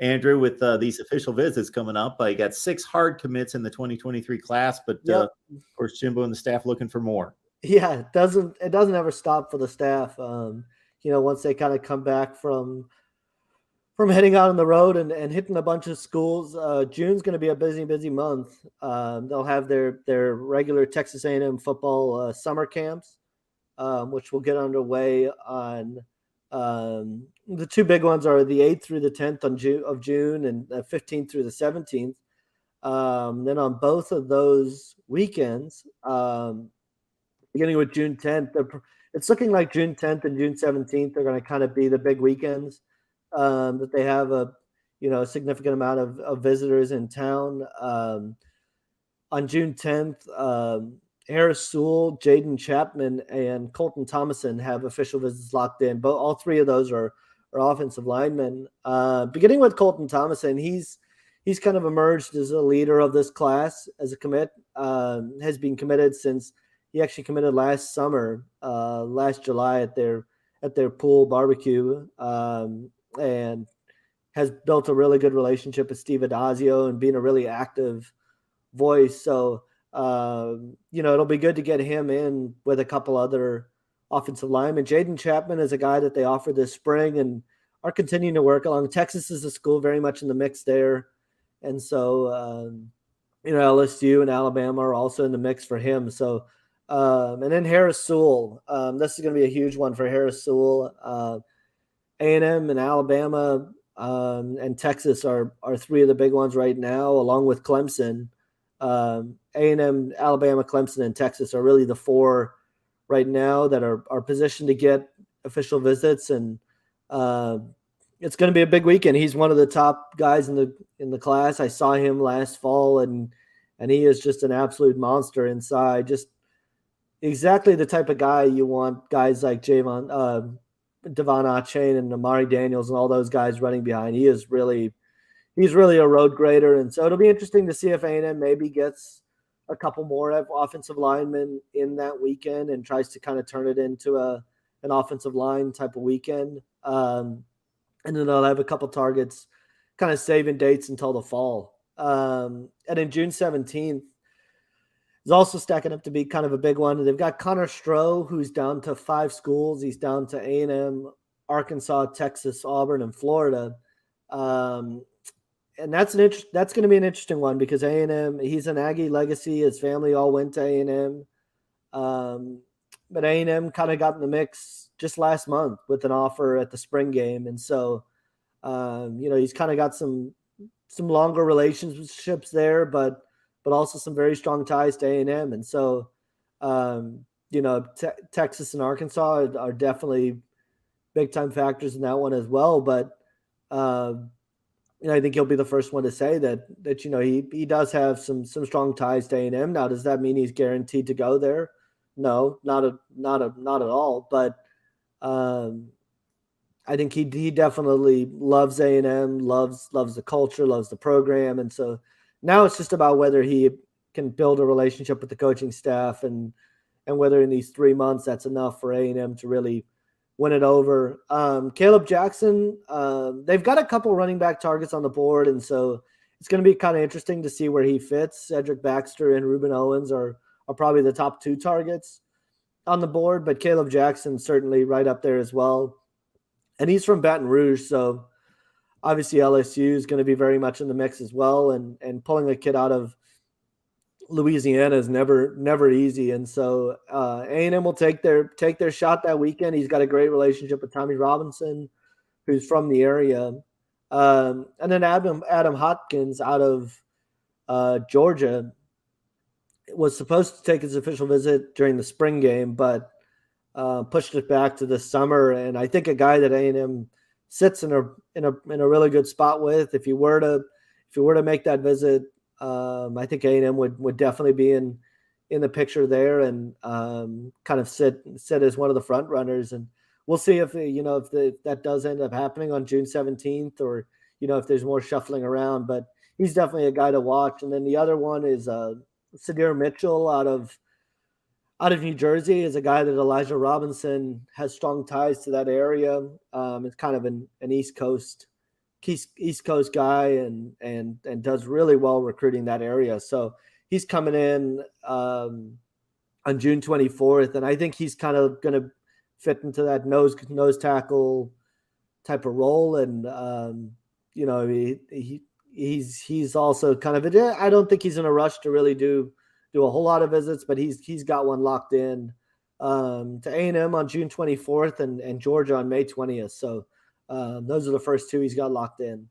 Andrew, with these official visits coming up. You got 6 hard commits in the 2023 class, but Yep. of course, Jimbo and the staff looking for more. Yeah, it doesn't ever stop for the staff. Once they kind of come back from heading out on the road and hitting a bunch of schools, June's going to be a busy month. They'll have their regular Texas A&M football summer camps, which will get underway on the two big ones are the 8th through the 10th of June and the 15th through the 17th. Then on both of those weekends, beginning with June 10th, it's looking like June 10th and June 17th are going to kind of be the big weekends that they have a significant amount of visitors in town. On June 10th, Harris Sewell, Jaydon, Chatman, and Colton Thomasson have official visits locked in. But all three of those are offensive linemen. Beginning with Colton Thomasson, he's kind of emerged as a leader of this class as a commit. Has been committed since he actually committed last summer, last July at their pool barbecue, and has built a really good relationship with Steve Adazio and being a really active voice. So, it'll be good to get him in with a couple other offensive linemen. Jaydon Chatman is a guy that they offered this spring and are continuing to work along. Texas is a school very much in the mix there. And so, LSU and Alabama are also in the mix for him. So, and then Harris Sewell. This is going to be a huge one for Harris Sewell. A&M and Alabama and Texas are three of the big ones right now, along with Clemson. A&M, Alabama, Clemson, and Texas are really the four right now that are positioned to get official visits, and it's going to be a big weekend. He's one of the top guys in the class. I saw him last fall, and he is just an absolute monster inside. Just exactly the type of guy you want guys like Devon Achane and Amari Daniels and all those guys running behind. He's really a road grader, and so it'll be interesting to see if A&M maybe gets a couple more offensive linemen in that weekend and tries to kind of turn it into an offensive line type of weekend. And then they'll have a couple targets kind of saving dates until the fall. And then June 17th is also stacking up to be kind of a big one. They've got Connor Stroh, who's down to 5 schools. He's down to A&M, Arkansas, Texas, Auburn, and Florida. And that's going to be an interesting one because A&M, he's an Aggie legacy. His family all went to A&M. But A&M kind of got in the mix just last month with an offer at the spring game. And so, he's kind of got some longer relationships there, but also some very strong ties to A&M. And so, Texas and Arkansas are definitely big time factors in that one as well. But, I think he'll be the first one to say that he does have some strong ties to A&M. Now, does that mean he's guaranteed to go there? No, not at all. But I think he definitely loves A&M, loves the culture, loves the program, and so now it's just about whether he can build a relationship with the coaching staff and whether in these 3 months that's enough for A&M to really win it over. Caleb Jackson, they've got a couple running back targets on the board, and so it's going to be kind of interesting to see where he fits. Cedric Baxter and Reuben Owens are probably the top 2 targets on the board, but Caleb Jackson certainly right up there as well. And he's from Baton Rouge, so obviously LSU is going to be very much in the mix as well, and pulling a kid out of Louisiana is never easy, and so A&M will take their shot that weekend. He's got a great relationship with Tommy Robinson, who's from the area, and then Adam Hopkins out of Georgia was supposed to take his official visit during the spring game, but pushed it back to the summer. And I think a guy that A&M sits in a really good spot with. If you were to make that visit. I think A&M would definitely be in the picture there and kind of sit as one of the front runners. And we'll see if that does end up happening on June 17th or if there's more shuffling around. But he's definitely a guy to watch. And then the other one is Sadir Mitchell out of New Jersey, is a guy that Elijah Robinson has strong ties to that area. It's kind of an East Coast East Coast guy and does really well recruiting that area. So he's coming in on June 24th, and I think he's kind of going to fit into that nose tackle type of role. And he's also kind of I don't think he's in a rush to really do a whole lot of visits, but he's got one locked in to A&M on June 24th and Georgia on May 20th. So those are the first two he's got locked in.